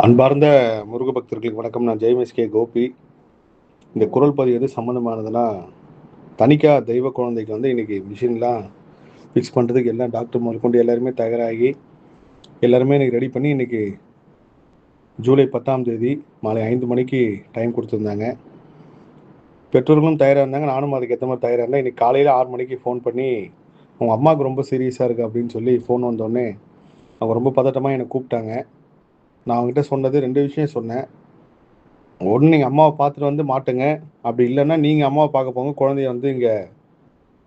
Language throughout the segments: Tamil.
அன்பார்ந்த முருக பக்தர்களுக்கு வணக்கம். நான் ஜெயமேஸ்கே கோபி. இந்த குரல் பதிவு எது சம்மந்தமானதுன்னா, தனிக்கா தெய்வ குழந்தைக்கு இன்னைக்கு மிஷின்லாம் ஃபிக்ஸ் பண்ணுறதுக்கு எல்லாம் டாக்டர் முதற்கொண்டு எல்லாருமே தயாராகி எல்லாருமே இன்னைக்கு ரெடி பண்ணி இன்னைக்கு ஜூலை 10ஆம் தேதி மாலை 5 மணிக்கு டைம் கொடுத்துருந்தாங்க. பெற்றோர்களும் தயாராக இருந்தாங்க, நானும் அதுக்கு ஏற்ற மாதிரி தயாராக இருந்தேன். இன்னைக்கு காலையில் 6 மணிக்கு ஃபோன் பண்ணி, உங்கள் அம்மாவுக்கு ரொம்ப சீரியஸாக இருக்குது அப்படின்னு சொல்லி ஃபோன் வந்தோடனே அவங்க ரொம்ப பதட்டமாக என்னை கூப்பிட்டாங்க. நான் அவங்ககிட்ட சொன்னது 2 விஷயம் சொன்னேன். ஒன்று, நீங்கள் அம்மாவை பார்த்துட்டு வந்து மாட்டுங்க. அப்படி இல்லைன்னா நீங்கள் அம்மாவை பார்க்க போங்க, குழந்தைய இங்கே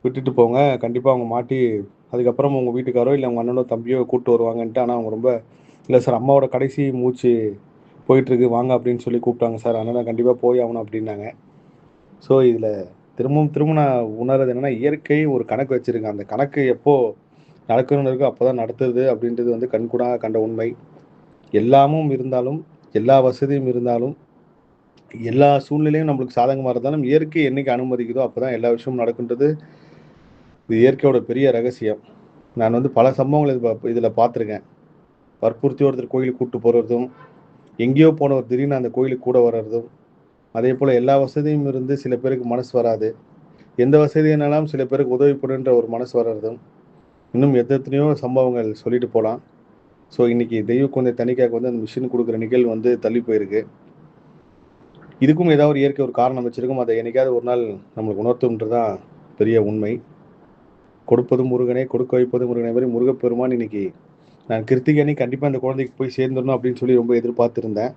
விட்டுட்டு போங்க. கண்டிப்பாக அவங்க மாட்டி அதுக்கப்புறம் உங்கள் வீட்டுக்காரோ இல்லை உங்கள் அண்ணனோ தம்பியோ கூப்பிட்டு வருவாங்கன்ட்டு. ஆனால் அவங்க ரொம்ப, இல்லை சார் அம்மாவோட கடைசி மூச்சு போயிட்டுருக்கு, வாங்க அப்படின்னு சொல்லி கூப்பிட்டாங்க சார், அதனால் நான் கண்டிப்பாக போய் ஆகணும் அப்படின்னாங்க. ஸோ இதில் திரும்ப நான் உணர்றது என்னென்னா, இயற்கை ஒரு கணக்கு வச்சுருங்க. அந்த கணக்கு எப்போது நடக்கணும்னு இருக்கோ அப்போ தான் நடத்துது அப்படின்றது கண்கூடாக கண்ட உண்மை. எல்லாமும் இருந்தாலும், எல்லா வசதியும் இருந்தாலும், எல்லா சூழ்நிலையும் நம்மளுக்கு சாதகமாக இருந்தாலும், இயற்கை என்னைக்கு அனுமதிக்குதோ அப்போ தான் எல்லா விஷயமும் நடக்குன்றது இது இயற்கையோட பெரிய ரகசியம். நான் பல சம்பவங்கள் இதில் பார்த்துருக்கேன். வற்புறுத்தி ஒருத்தர் கோயிலுக்கு கூப்பிட்டு போகிறதும், எங்கேயோ போனவர் திடீர்னு அந்த கோயிலுக்கு கூட வர்றதும், அதே போல் எல்லா வசதியும் இருந்து சில பேருக்கு மனசு வராது. எந்த வசதி என்னாலும் சில பேருக்கு உதவி பண்ணுன்ற ஒரு மனசு வர்றதும், இன்னும் எத்தனையோ சம்பவங்கள் சொல்லிட்டு போகலாம். ஸோ இன்றைக்கி தெய்வ குழந்தை தணிக்காக்கு அந்த மிஷின் கொடுக்குற நிகழ்வு தள்ளி போயிருக்கு. இதுக்கும் ஏதாவது ஒரு இயற்கை ஒரு காரணம் வச்சிருக்கும். அதை என்னைக்காவது ஒரு நாள் நம்மளுக்கு உணர்த்தும்ன்றதான் பெரிய உண்மை. கொடுப்பதும் முருகனே, கொடுக்க வைப்பதும் முருகனே மாதிரி முருகப்பெருமான் இன்னைக்கு நான் கிருத்திகை அன்னைக்கு கண்டிப்பாக அந்த குழந்தைக்கு போய் சேர்ந்துடணும் அப்படின்னு சொல்லி ரொம்ப எதிர்பார்த்துருந்தேன்.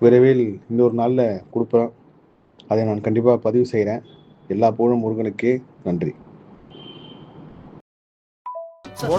விரைவில் இன்னொரு நாளில் கொடுப்பேன். அதை நான் கண்டிப்பாக பதிவு செய்கிறேன். எல்லா புகழும் முருகனுக்கே. நன்றி.